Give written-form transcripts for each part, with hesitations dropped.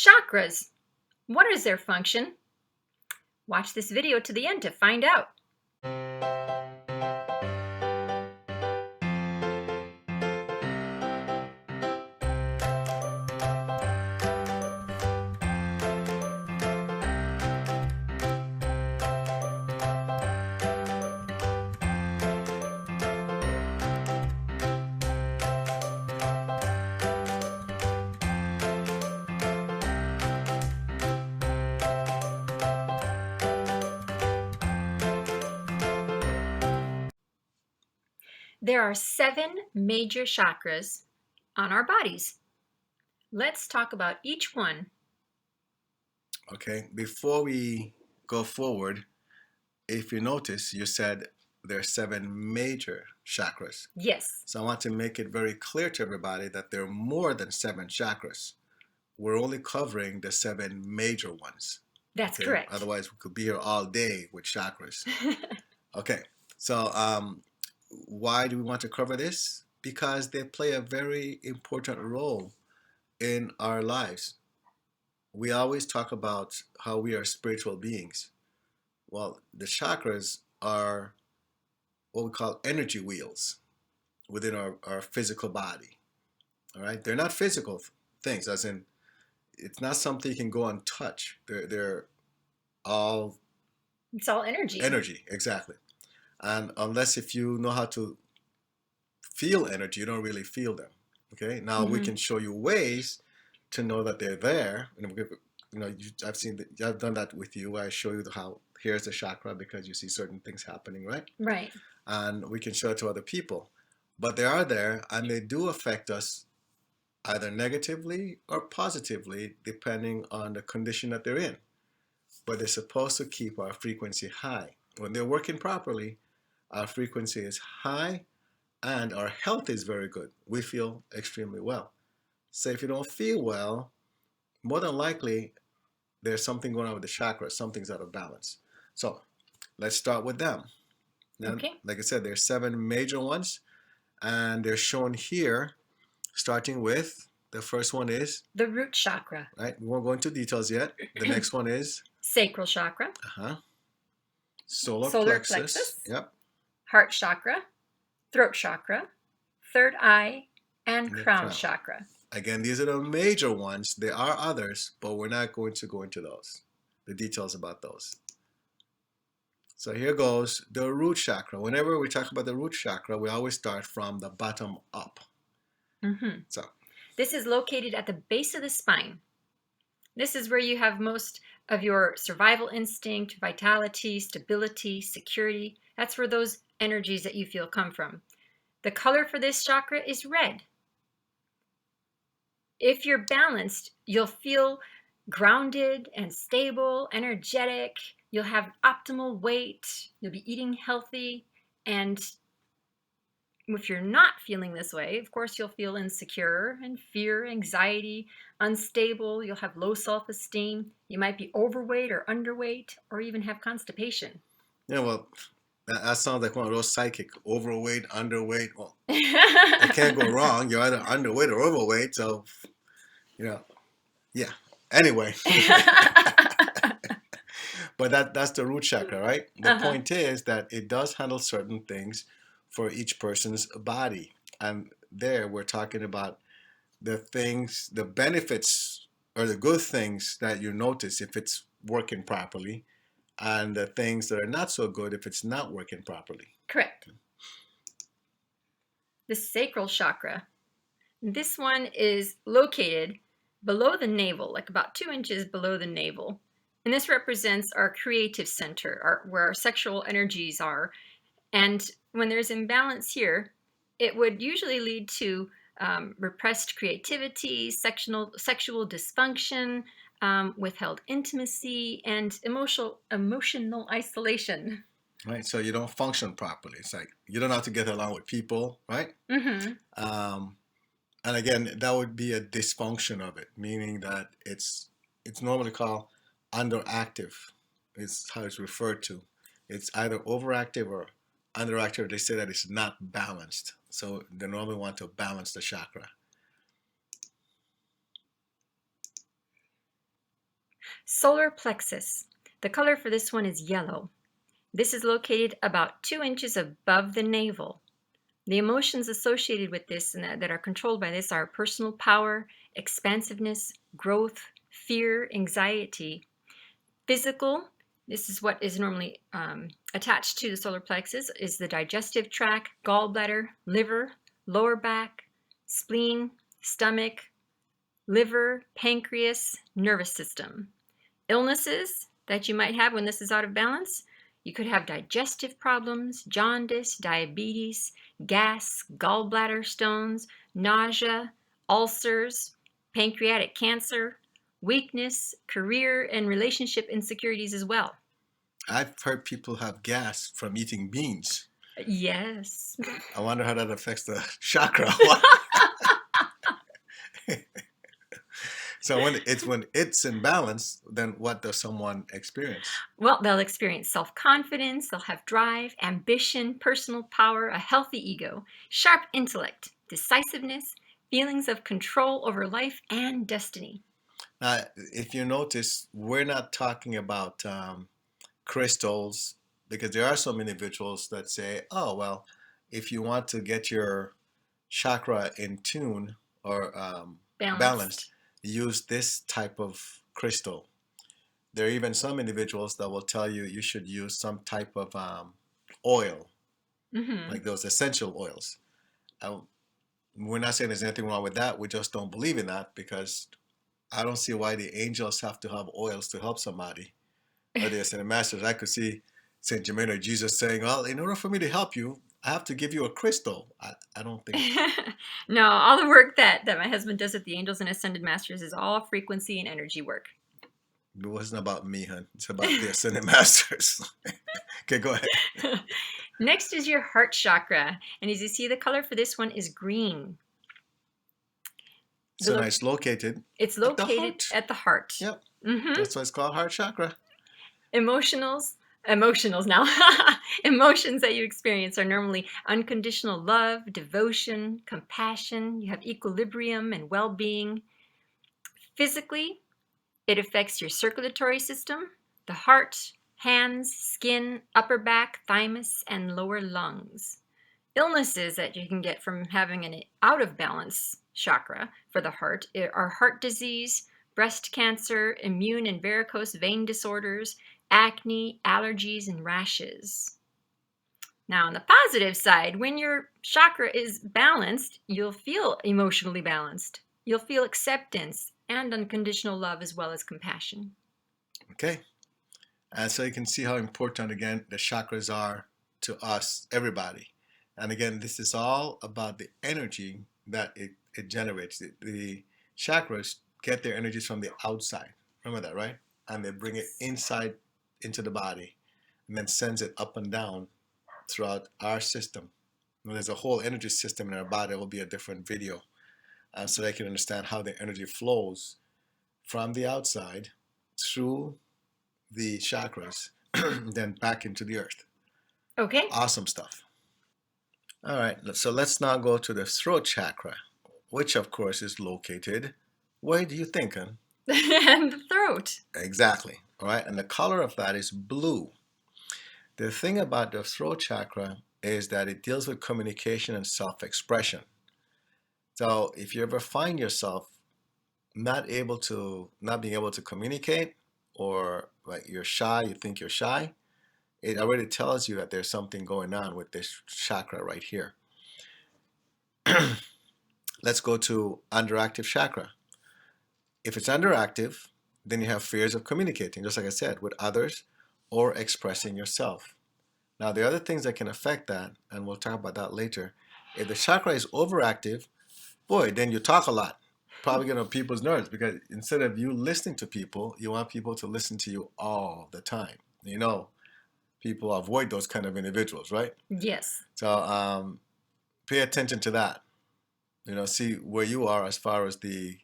Chakras. What is their function? Watch this video to the end to find out. There are 7 major chakras on our bodies. Let's talk about each one. Okay, before we go forward, if you notice, you said there are 7 major chakras. Yes. So I want to make it very clear to everybody that there are more than 7 chakras. We're only covering the 7 major ones. That's correct. Otherwise, we could be here all day with chakras. Okay, so why do we want to cover this? Because they play a very important role in our lives. We always talk about how we are spiritual beings. Well, the chakras are what we call energy wheels within our physical body. All right, they're not physical things, as in it's not something you can go and touch. They're all It's all energy. Energy, exactly. And unless if you know how to feel energy, you don't really feel them. Okay. Now we can show you ways to know that they're there. I've done that with you. I show you how here's the chakra because you see certain things happening, right? Right. And we can show it to other people, but they are there and they do affect us either negatively or positively depending on the condition that they're in. But they're supposed to keep our frequency high. When they're working properly, our frequency is high and our health is very good. We feel extremely well. So if you don't feel well, more than likely there's something going on with the chakras, something's out of balance. So let's start with them. Now, okay. Like I said, there's 7 major ones and they're shown here, starting with the first one is the root chakra. Right, we won't go into details yet. The next one is sacral chakra. Solar plexus. Yep. Heart chakra, throat chakra, third eye, and crown chakra. Again, these are the major ones. There are others, but we're not going to go into those, the details about those. So here goes the root chakra. Whenever we talk about the root chakra, we always start from the bottom up. So this is located at the base of the spine. This is where you have most of your survival instinct, vitality, stability, security. That's where those energies that you feel come from. The color for this chakra is red. If you're balanced, you'll feel grounded and stable, energetic. You'll have optimal weight. You'll be eating healthy. And if you're not feeling this way, of course, you'll feel insecure and fear, anxiety, unstable. You'll have low self-esteem. You might be overweight or underweight, or even have constipation. Yeah, well, that sounds like one of those psychic, overweight, underweight. Well, it can't go wrong. You're either underweight or overweight. So, yeah. Anyway. But that's the root chakra, right? The point is that it does handle certain things for each person's body. And there we're talking about the things, the benefits or the good things that you notice if it's working properly, and the things that are not so good if it's not working properly. Correct. The sacral chakra. This one is located below the navel, like about 2 inches below the navel. And this represents our creative center, where our sexual energies are. And when there's imbalance here, it would usually lead to repressed creativity, sexual dysfunction, withheld intimacy, and emotional isolation. Right, so you don't function properly. It's like you don't know how to get along with people, right? And again, that would be a dysfunction of it, meaning that it's normally called underactive. Is how it's referred to. It's either overactive or underactive. They say that it's not balanced. So they normally want to balance the chakra. Solar plexus. The color for this one is yellow. This is located about 2 inches above the navel. The emotions associated with this and that are controlled by this are personal power, expansiveness, growth, fear, anxiety. Physical, this is what is normally attached to the solar plexus, is the digestive tract, gallbladder, liver, lower back, spleen, stomach, liver, pancreas, nervous system. Illnesses that you might have when this is out of balance, you could have digestive problems, jaundice, diabetes, gas, gallbladder stones, nausea, ulcers, pancreatic cancer, weakness, career and relationship insecurities as well. I've heard people have gas from eating beans. Yes. I wonder how that affects the chakra. So when it's in balance, then what does someone experience? Well, they'll experience self-confidence, they'll have drive, ambition, personal power, a healthy ego, sharp intellect, decisiveness, feelings of control over life and destiny. Now, if you notice, we're not talking about crystals because there are some individuals that say, oh, well, if you want to get your chakra in tune or balanced, use this type of crystal. There are even some individuals that will tell you you should use some type of oil, like those essential oils. We're not saying there's anything wrong with that. We just don't believe in that because I don't see why the angels have to have oils to help somebody. Or the ascended masters. I could see Saint Germain or Jesus saying, well, in order for me to help you, I have to give you a crystal. I don't think. No, all the work that my husband does with the angels and ascended masters is all frequency and energy work. It wasn't about me, hon. It's about the ascended masters. Okay, go ahead. Next is your heart chakra. And as you see, the color for this one is green. So it's located. It's located at the heart. Yep. That's why it's called heart chakra. Emotions now. Emotions that you experience are normally unconditional love, devotion, compassion. You have equilibrium and well-being. Physically, it affects your circulatory system, the heart, hands, skin, upper back, thymus, and lower lungs. Illnesses that you can get from having an out of balance chakra for the heart are heart disease, breast cancer, immune and varicose vein disorders, acne, allergies, and rashes. Now, on the positive side, when your chakra is balanced, you'll feel emotionally balanced. You'll feel acceptance and unconditional love as well as compassion. Okay. And so you can see how important, again, the chakras are to us, everybody. And again, this is all about the energy that it generates. The chakras get their energies from the outside. Remember that, right? And they bring it inside into the body and then sends it up and down throughout our system. When there's a whole energy system in our body, it will be a different video. So they can understand how the energy flows from the outside through the chakras, then back into the earth. Okay. Awesome stuff. All right, so let's now go to the throat chakra, which of course is located, where do you think, hon? And the throat. Exactly. All right, and the color of that is blue. The thing about the throat chakra is that it deals with communication and self-expression. So if you ever find yourself not being able to communicate, or like you're shy, you think you're shy, it already tells you that there's something going on with this chakra right here. Let's go to underactive chakra. If it's underactive, then you have fears of communicating, just like I said, with others or expressing yourself. Now, the other things that can affect that, and we'll talk about that later, if the chakra is overactive, boy, then you talk a lot. Probably get on people's nerves because instead of you listening to people, you want people to listen to you all the time. You know, people avoid those kind of individuals, right? Yes. So pay attention to that. You know, see where you are as far as the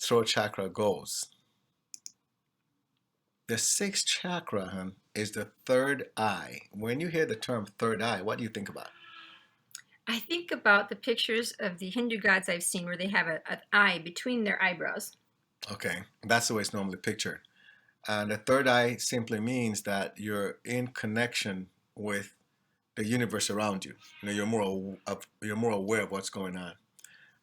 throat chakra goes. The sixth chakra is the third eye. When you hear the term third eye, what do you think about? I think about the pictures of the Hindu gods I've seen where they have an eye between their eyebrows. Okay, that's the way it's normally pictured. And the third eye simply means that you're in connection with the universe around you. You know, you're more aware of what's going on.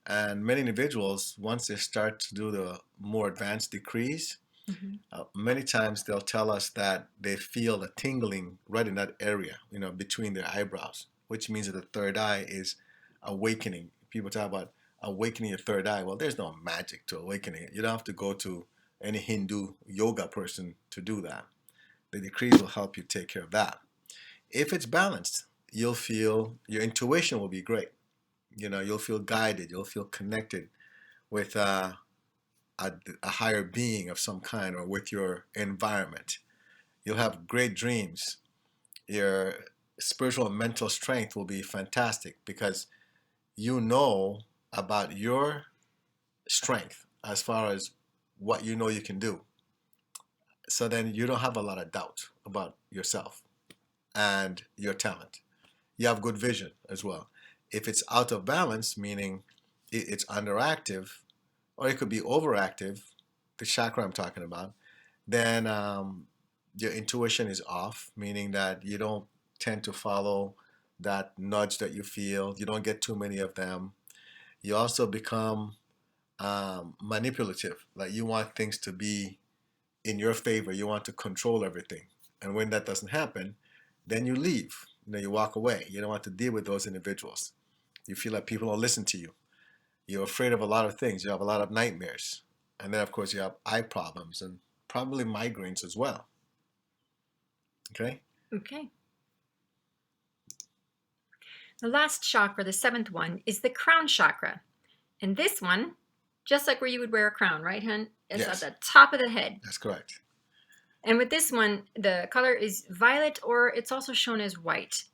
And many individuals, once they start to do the more advanced decrees, Mm-hmm. many times they'll tell us that they feel a tingling right in that area, you know, between their eyebrows, which means that the third eye is awakening. People talk about awakening your third eye. Well, there's no magic to awakening it. You don't have to go to any Hindu yoga person to do that. The decrees will help you take care of that. If it's balanced, you'll feel your intuition will be great. You know, you'll feel guided. You'll feel connected with a higher being of some kind or with your environment. You'll have great dreams. Your spiritual and mental strength will be fantastic because you know about your strength as far as what you know you can do. So then you don't have a lot of doubt about yourself and your talent. You have good vision as well. If it's out of balance, meaning it's underactive, or it could be overactive, the chakra I'm talking about, then your intuition is off, meaning that you don't tend to follow that nudge that you feel. You don't get too many of them. You also become manipulative, like you want things to be in your favor. You want to control everything. And when that doesn't happen, then you leave. You know, you walk away. You don't want to deal with those individuals. You feel like people don't listen to you. You're afraid of a lot of things. You have a lot of nightmares. And then, of course, you have eye problems and probably migraines as well. Okay? Okay. The last chakra, the seventh one, is the crown chakra. And this one, just like where you would wear a crown, right, hun? It's Yes, at the top of the head. that's correct. And with this one, the color is violet, or it's also shown as white.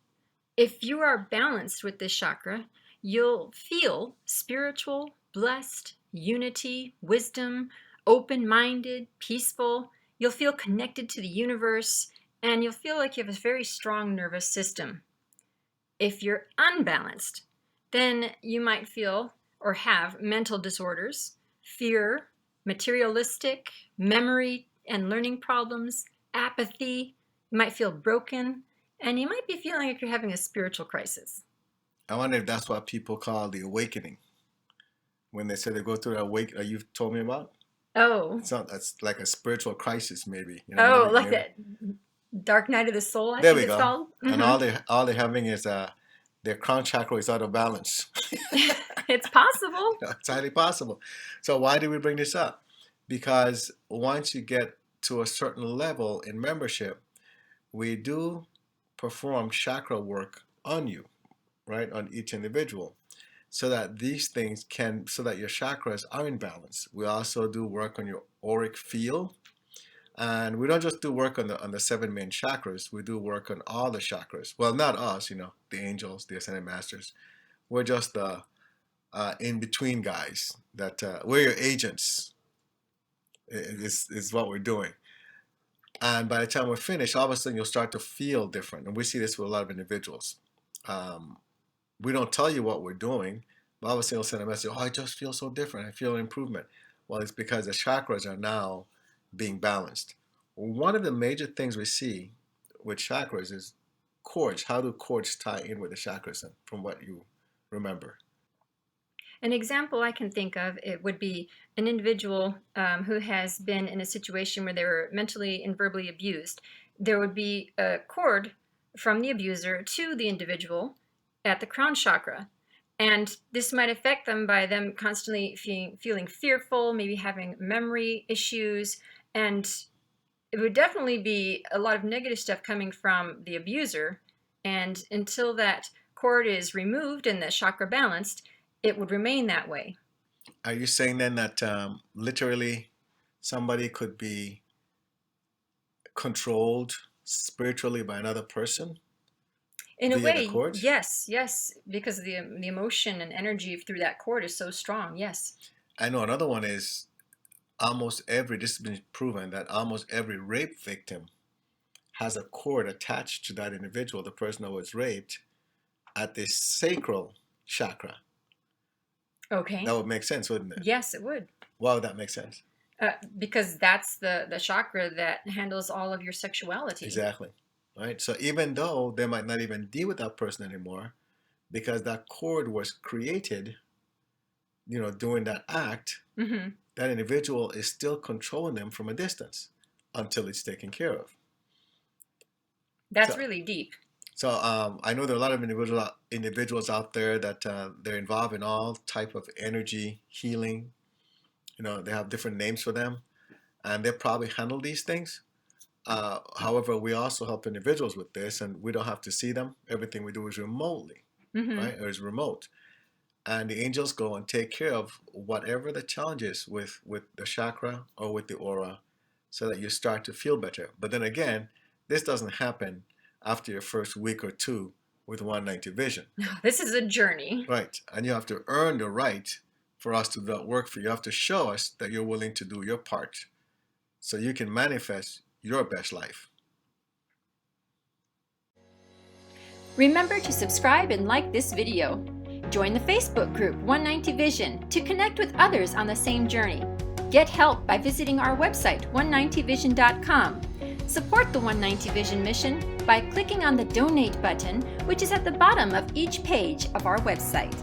If you are balanced with this chakra, you'll feel spiritual, blessed, unity, wisdom, open-minded, peaceful. You'll feel connected to the universe, and you'll feel like you have a very strong nervous system. If you're unbalanced, then you might feel or have mental disorders, fear, materialistic, memory and learning problems, apathy. You might feel broken, and you might be feeling like you're having a spiritual crisis. I wonder if that's what people call the awakening. When they say they go through that wake, you've told me about. Oh, It's not. It's like a spiritual crisis, maybe. You know, oh, maybe, like maybe. that Dark Night of the Soul, I There think we it's go. called. And Mm-hmm. all they're having is their crown chakra is out of balance. It's possible. It's highly possible. So why do we bring this up? Because once you get to a certain level in membership, we do perform chakra work on you, right, on each individual, so that these things can, so that your chakras are in balance. We also do work on your auric field, and we don't just do work on the seven main chakras. We do work on all the chakras. Well, not us, you know, the angels, the ascended masters. We're just the in between guys. That we're your agents. Is what we're doing. And by the time we're finished, all of a sudden you'll start to feel different. And we see this with a lot of individuals. Um, we don't tell you what we're doing, but all of a sudden you'll send a message, oh, I just feel so different. I feel an improvement. Well, it's because the chakras are now being balanced. One of the major things we see with chakras is chords. How do chords tie in with the chakras, from what you remember? An example I can think of, it would be an individual who has been in a situation where they were mentally and verbally abused. There would be a cord from the abuser to the individual at the crown chakra. And this might affect them by them constantly feeling fearful, maybe having memory issues. And it would definitely be a lot of negative stuff coming from the abuser. And until that cord is removed and the chakra balanced, it would remain that way. Are you saying then that literally somebody could be controlled spiritually by another person In a via the way, chords? yes, yes, because the emotion and energy through that cord is so strong. Yes. I know another one is almost every, this has been proven that almost every rape victim has a cord attached to that individual, the person that was raped, at the sacral chakra. Okay. That would make sense, wouldn't it? Yes, it would. Why would that make sense? Because that's the chakra that handles all of your sexuality. Exactly. Right? So even though they might not even deal with that person anymore, because that cord was created, during that act, Mm-hmm. that individual is still controlling them from a distance until it's taken care of. That's So, really deep. I know there are a lot of individuals out there that they're involved in all type of energy healing. They have different names for them, and they probably handle these things. However, we also help individuals with this, and we don't have to see them. Everything we do is remotely, Mm-hmm. right? Or is remote. And the angels go and take care of whatever the challenge is with the chakra or with the aura, so that you start to feel better. But then again, this doesn't happen after your first week or two with 190 vision. This is a journey. Right. And you have to earn the right for us to do that work for you. You have to show us that you're willing to do your part so you can manifest your best life. Remember to subscribe and like this video. Join the Facebook group 190 Vision to connect with others on the same journey. Get help by visiting our website 190vision.com. Support the 190 Vision mission by clicking on the donate button, which is at the bottom of each page of our website.